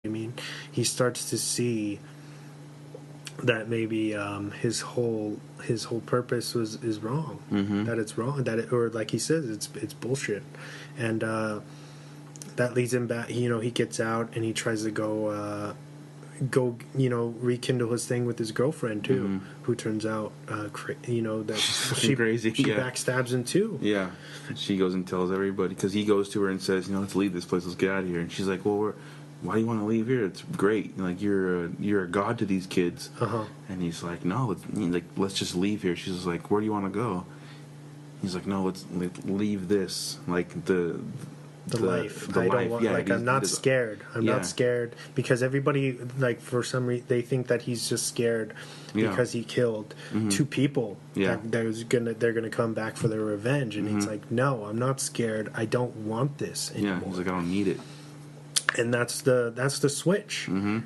I mean, he starts to see that maybe his whole purpose is wrong. Mm-hmm. That it's wrong. Or like he says, it's bullshit. And that leads him back. You know, he gets out and he tries to go rekindle his thing with his girlfriend too, mm-hmm. who turns out that she's crazy. She backstabs him too. Yeah, she goes and tells everybody, because he goes to her and says, let's leave this place, let's get out of here. And she's like, well, why do you want to leave here? It's great. Like, you're a god to these kids. Uh-huh. And he's like, no, let's just leave here. She's like, where do you want to go? He's like, no, let's leave this, like the life. The I life. don't want, yeah, like, I'm not scared. I'm not scared, because everybody, like, for some reason, they think that he's just scared because he killed mm-hmm. two people. Yeah. They're gonna come back for their revenge, and mm-hmm. he's like, no, I'm not scared. I don't want this anymore. Yeah, he's like, I don't need it. And that's the switch. Mm-hmm.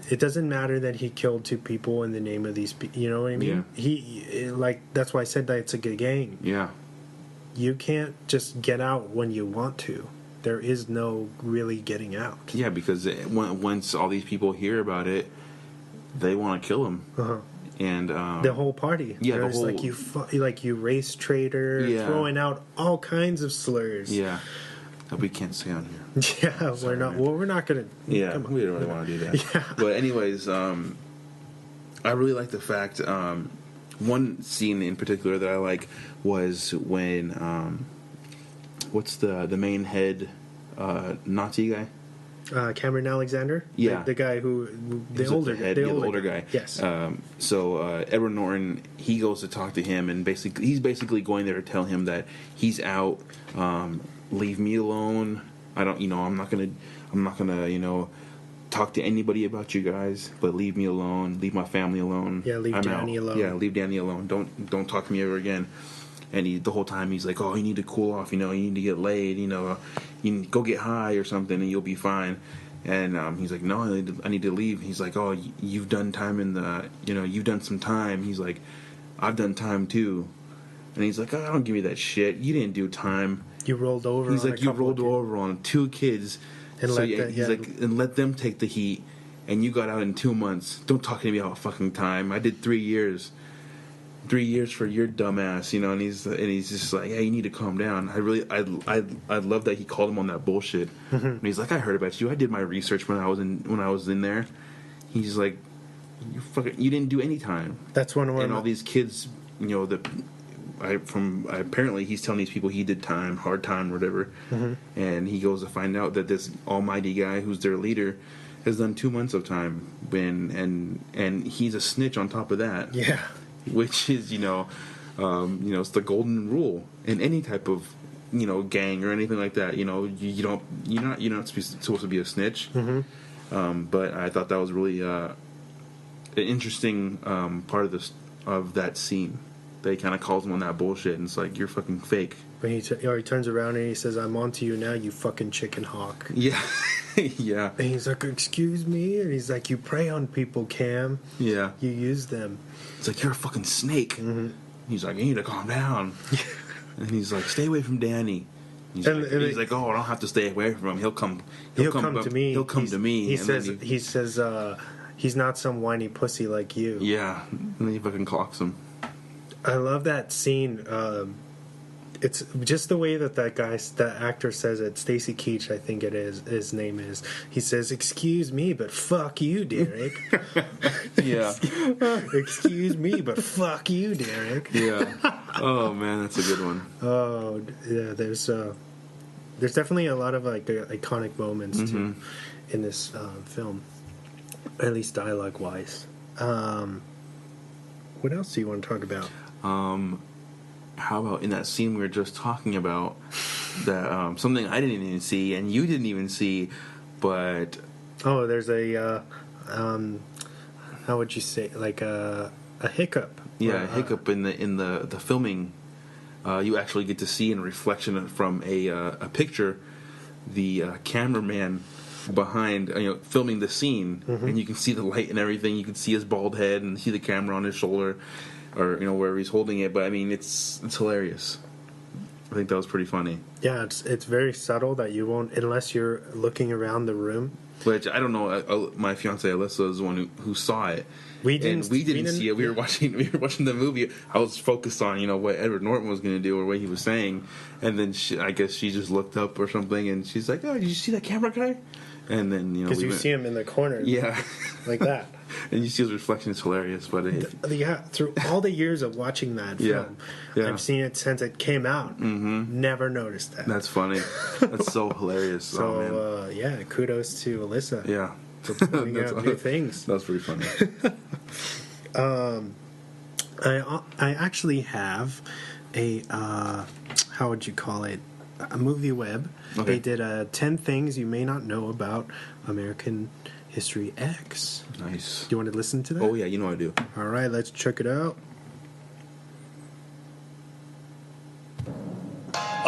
It doesn't matter that he killed two people in the name of these people. You know what I mean? Yeah. That's why I said that it's a good game. Yeah. You can't just get out when you want to. There is no really getting out. Yeah, because once all these people hear about it, they want to kill him. Uh-huh. And the whole party. Yeah, there's like you race traitor, throwing out all kinds of slurs. Yeah. That we can't say on here. Yeah, we're not. Well, we're not gonna. Yeah, we don't really want to do that. Yeah. But anyways, I really like the fact. One scene in particular that I like was when what's the main head Nazi guy? Cameron Alexander. Yeah, the guy the older guy. Yes. So Edward Norton, he goes to talk to him, and he's basically going there to tell him that he's out. Leave me alone. I'm not gonna talk to anybody about you guys, but leave me alone. Leave my family alone. Yeah, leave Danny alone. Yeah, leave Danny alone. Don't talk to me ever again. And the whole time he's like, oh, you need to cool off. You need to get laid. You need to go get high or something, and you'll be fine. And he's like, no, I need to leave. He's like, oh, you've done time you've done some time. He's like, I've done time too. And he's like, oh, don't give me that shit. You didn't do time. You rolled over. He's like, you rolled over on two kids, and and let them take the heat. And you got out in 2 months. Don't talk to me about fucking time. I did 3 years. 3 years for your dumb ass, And he's just like, yeah, you need to calm down. I love that he called him on that bullshit. Mm-hmm. And he's like, I heard about you. I did my research when I was in there. He's like, you didn't do any time. That's one of all these kids, apparently he's telling these people he did time, hard time, whatever, mm-hmm. and he goes to find out that this almighty guy who's their leader has done 2 months of time, and he's a snitch on top of that. Yeah, which is it's the golden rule in any type of gang or anything like that. You're not supposed to be a snitch. Mm-hmm. But I thought that was really an interesting part of that scene. They kind of calls him on that bullshit, and it's like, you're fucking fake. When he turns around and he says, I'm on to you now, you fucking chicken hawk. Yeah. Yeah. And he's like, excuse me? And he's like, you prey on people, Cam. Yeah. You use them. It's like, you're a fucking snake. Mm-hmm. He's like, you need to calm down. And he's like, stay away from Danny. He's like, oh, I don't have to stay away from him. He'll come to me. He'll come to me. He says, he's not some whiny pussy like you. Yeah. And then he fucking clocks him. I love that scene. It's just the way that actor says it. Stacy Keach, I think his name is. He says, "Excuse me, but fuck you, Derek." Yeah. Excuse me, but fuck you, Derek. Yeah. Oh man, that's a good one. Oh yeah, there's definitely a lot of like iconic moments mm-hmm. too in this film, at least dialogue wise. What else do you want to talk about? How about in that scene we were just talking about, that something I didn't even see and you didn't even see, but there's a how would you say, like a hiccup? Yeah, a hiccup in the filming. You actually get to see in reflection from a picture the cameraman behind filming the scene, mm-hmm. and you can see the light and everything. You can see his bald head and see the camera on his shoulder, or wherever he's holding it. But I mean, it's hilarious. I think that was pretty funny. Yeah, it's very subtle that you won't, unless you're looking around the room, Which I don't know. My fiance Alyssa is the one who saw it. We didn't see it. We were watching the movie. I was focused on what Edward Norton was going to do or what he was saying, and then I guess she just looked up or something, and she's like, "Oh, did you see that camera guy?" And then because you see him in the corner, like that, and you see his reflection. It's hilarious. But through all the years of watching that film, I've seen it since it came out. Mm-hmm. Never noticed that. That's funny. That's so hilarious. So kudos to Alyssa. Yeah. For pointing out new things. That's pretty funny. I actually have a how would you call it? A movie web. Okay. They did 10 things you may not know about American History X. Nice. Do you want to listen to that? Oh yeah, I do. All right, let's check it out.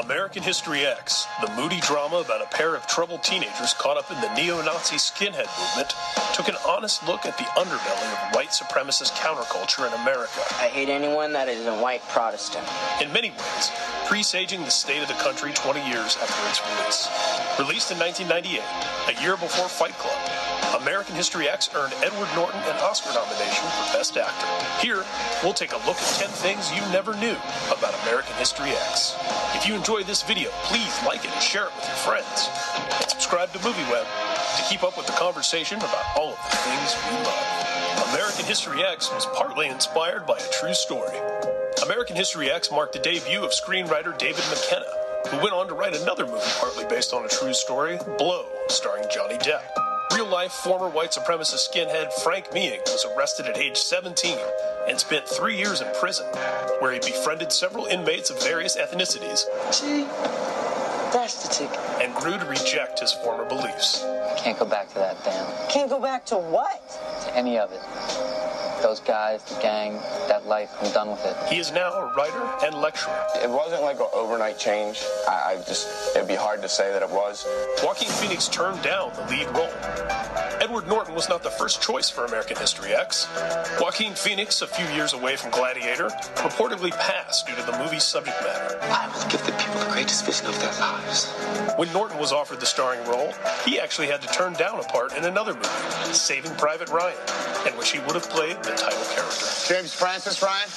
American History X, the moody drama about a pair of troubled teenagers caught up in the neo-Nazi skinhead movement, took an honest look at the underbelly of white supremacist counterculture in America. I hate anyone that isn't white Protestant. In many ways, presaging the state of the country 20 years after its release. Released in 1998, a year before Fight Club, American History X earned Edward Norton an Oscar nomination for Best Actor. Here, we'll take a look at 10 things you never knew about American History X. If you enjoy this video, please like it and share it with your friends. And subscribe to MovieWeb to keep up with the conversation about all of the things we love. American History X was partly inspired by a true story. American History X marked the debut of screenwriter David McKenna, who went on to write another movie partly based on a true story, Blow, starring Johnny Depp. Real-life former white supremacist skinhead Frank Meeing was arrested at age 17 and spent 3 years in prison, where he befriended several inmates of various ethnicities. See? That's the ticket. And grew to reject his former beliefs. Can't go back to that, Dan. Can't go back to what? To any of it. Those guys, the gang, that life, I'm done with it. He is now a writer and lecturer. It wasn't like an overnight change. It'd be hard to say that it was. Joaquin Phoenix turned down the lead role. Edward Norton was not the first choice for American History X. Joaquin Phoenix, a few years away from Gladiator, reportedly passed due to the movie's subject matter. I will give the people the greatest vision of their lives. When Norton was offered the starring role, he actually had to turn down a part in another movie, Saving Private Ryan, in which he would have played the title character. James Francis, Ryan?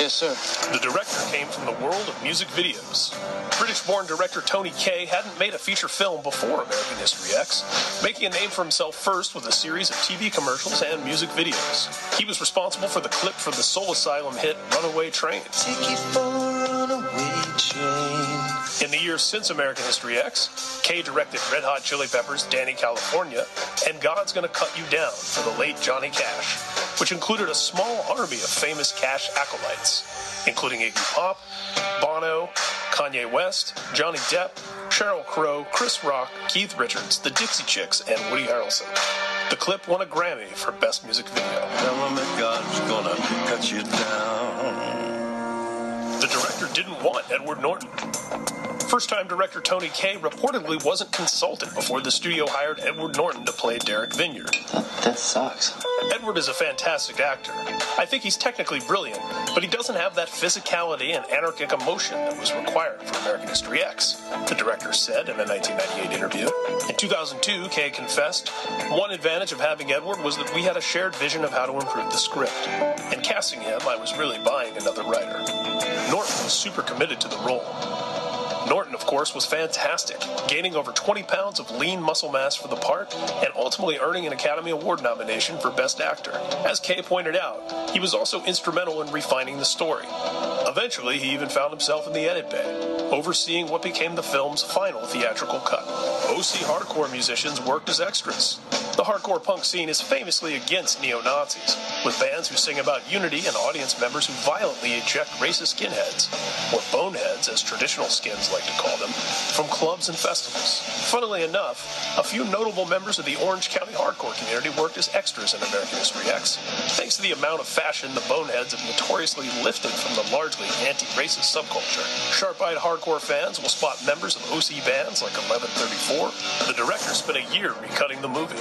Yes, sir. The director came from the world of music videos. British-born director Tony Kaye hadn't made a feature film before American History X, making a name for himself first with a series of TV commercials and music videos. He was responsible for the clip for the Soul Asylum hit Runaway Train. Take it for a runaway train. In the years since American History X, Kaye directed Red Hot Chili Peppers' Danny California and God's Gonna Cut You Down for the late Johnny Cash, which included a small army of famous Cash acolytes, including Iggy Pop, Bono, Kanye West, Johnny Depp, Sheryl Crow, Chris Rock, Keith Richards, the Dixie Chicks, and Woody Harrelson. The clip won a Grammy for Best Music Video. Tell them that God's gonna cut you down. The director didn't want Edward Norton. First-time director Tony Kaye reportedly wasn't consulted before the studio hired Edward Norton to play Derek Vineyard. That sucks. Edward is a fantastic actor. I think he's technically brilliant, but he doesn't have that physicality and anarchic emotion that was required for American History X, the director said in a 1998 interview. In 2002, Kaye confessed, one advantage of having Edward was that we had a shared vision of how to improve the script. In casting him, I was really buying another writer. Norton was super committed to the role. Norton, of course, was fantastic, gaining over 20 pounds of lean muscle mass for the part, and ultimately earning an Academy Award nomination for Best Actor. As Kaye pointed out, he was also instrumental in refining the story. Eventually, he even found himself in the edit bay, overseeing what became the film's final theatrical cut. OC hardcore musicians worked as extras. The hardcore punk scene is famously against neo-Nazis, with bands who sing about unity and audience members who violently eject racist skinheads, or boneheads as traditional skins like to call them, from clubs and festivals. Funnily enough, a few notable members of the Orange County hardcore community worked as extras in American History X, thanks to the amount of fashion the boneheads have notoriously lifted from the largely anti-racist subculture. Sharp-eyed hardcore fans will spot members of OC bands like 1134. The director spent a year recutting the movie.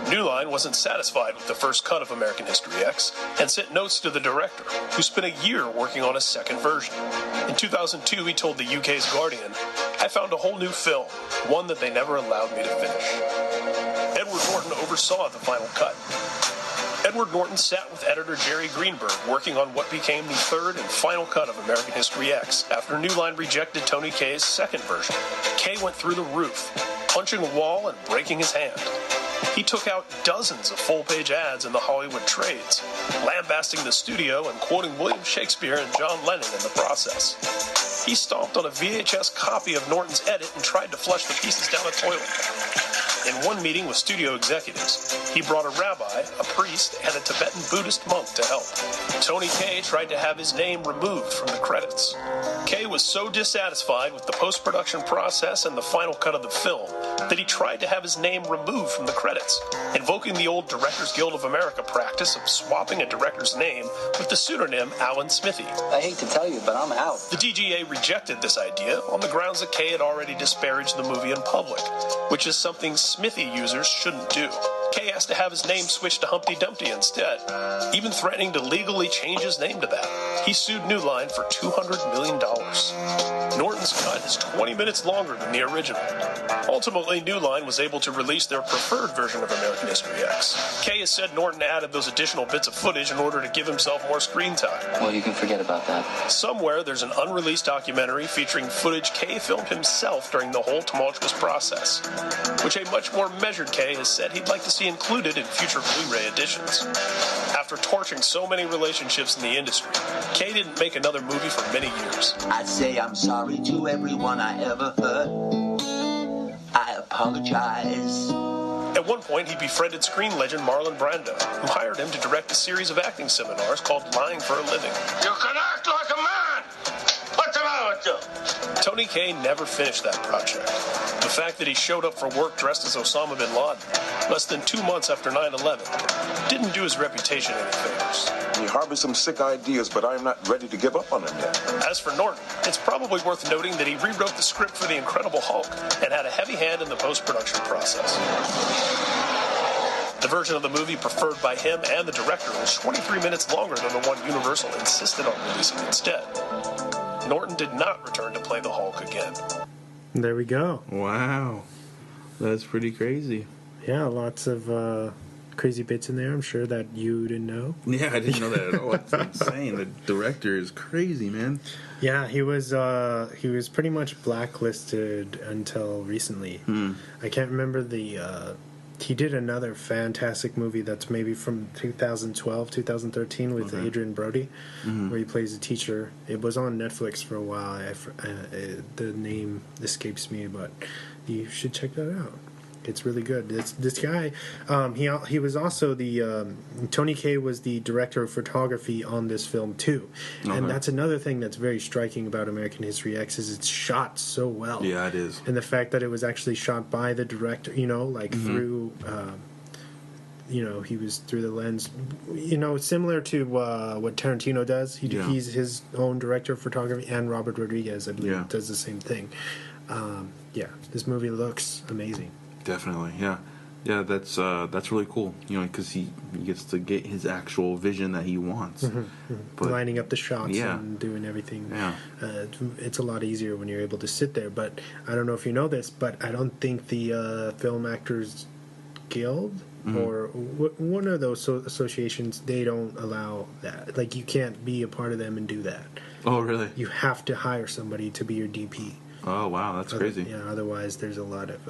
New Line wasn't satisfied with the first cut of American History X and sent notes to the director, who spent a year working on a second version. In 2002, he told the UK's Guardian, I found a whole new film, one that they never allowed me to finish. Edward Norton oversaw the final cut. Edward Norton sat with editor Jerry Greenberg working on what became the third and final cut of American History X after New Line rejected Tony Kaye's second version. Kaye went through the roof, punching a wall and breaking his hand. He took out dozens of full-page ads in the Hollywood trades, lambasting the studio and quoting William Shakespeare and John Lennon in the process. He stomped on a VHS copy of Norton's edit and tried to flush the pieces down a toilet. In one meeting with studio executives, he brought a rabbi, a priest, and a Tibetan Buddhist monk to help. Tony Kaye tried to have his name removed from the credits. Kaye was so dissatisfied with the post-production process and the final cut of the film that he tried to have his name removed from the credits, invoking the old Directors Guild of America practice of swapping a director's name with the pseudonym Alan Smithy. I hate to tell you, but I'm out. The DGA rejected this idea on the grounds that Kaye had already disparaged the movie in public, which is something Smithy users shouldn't do. Kaye asked to have his name switched to Humpty Dumpty instead, even threatening to legally change his name to that. He sued New Line for $200 million. Norton's cut is 20 minutes longer than the original. Ultimately, New Line was able to release their preferred version of American History X. Kaye has said Norton added those additional bits of footage in order to give himself more screen time. Well, you can forget about that. Somewhere, there's an unreleased documentary featuring footage Kaye filmed himself during the whole tumultuous process, which a much more measured Kaye has said he'd like to see included in future Blu-ray editions. After torching so many relationships in the industry, Kaye didn't make another movie for many years. I say I'm sorry to everyone I ever hurt. I apologize. At one point, he befriended screen legend Marlon Brando, who hired him to direct a series of acting seminars called Lying for a Living. You can act like a man! What's the matter with you? Tony Kaye never finished that project. The fact that he showed up for work dressed as Osama bin Laden less than 2 months after 9/11 didn't do his reputation any favors. He harbors some sick ideas, but I'm not ready to give up on him yet. As for Norton, it's probably worth noting that he rewrote the script for The Incredible Hulk and had a heavy hand in the post-production process. The version of the movie preferred by him and the director was 23 minutes longer than the one Universal insisted on releasing instead. Norton did not return to play the Hulk again. There we go. Wow. That's pretty crazy. Yeah, lots of crazy bits in there, I'm sure, that you didn't know. Yeah, I didn't know that at all. It's insane. The director is crazy, man. Yeah, he was pretty much blacklisted until recently. I can't remember the... he did another fantastic movie that's maybe from 2012, 2013 with Adrian Brody, where he plays a teacher. It was on Netflix for a while. The name escapes me, but you should check that out. It's really good. This guy, he was also the Tony Kaye was the director of photography on this film too, and that's another thing that's very striking about American History X is it's shot so well. Yeah, it is. And the fact that it was actually shot by the director, through, he was through the lens, similar to what Tarantino does. He's his own director of photography, and Robert Rodriguez, I believe, does the same thing. This movie looks amazing. Definitely, yeah. That's really cool. Because he gets to get his actual vision that he wants. But, lining up the shots and doing everything. Yeah. It's a lot easier when you're able to sit there. But I don't know if you know this, but I don't think the Film Actors Guild or one of those associations, they don't allow that. Like, you can't be a part of them and do that. Oh, really? You have to hire somebody to be your DP. Oh, wow, that's crazy. Yeah, otherwise there's a lot of...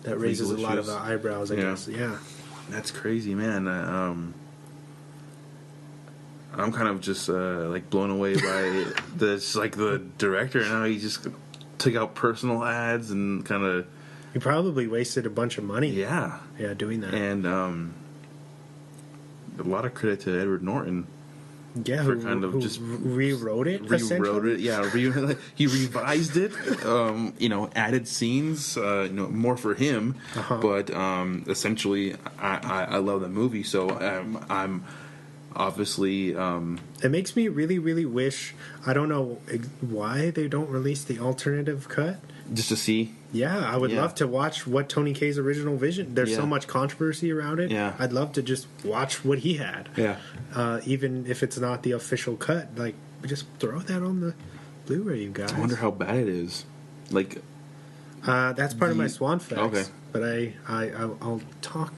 that raises a lot of eyebrows, I guess. Yeah. That's crazy, man. I'm kind of just blown away by the director. Now he just took out personal ads and kind of... He probably wasted a bunch of money. Yeah. Yeah, doing that. And a lot of credit to Edward Norton. Yeah, who just rewrote it. Yeah. He revised it. Added scenes. More for him. But essentially, I love that movie. So I'm obviously. It makes me really, really wish. I don't know why they don't release the alternative cut. Just to see. Yeah, I would love to watch what Tony Kaye's original vision. There's so much controversy around it. Yeah. I'd love to just watch what he had. Yeah. Even if it's not the official cut, just throw that on the Blu-ray, you guys. I wonder how bad it is. Like, That's part of my swan facts. Okay. But I'll talk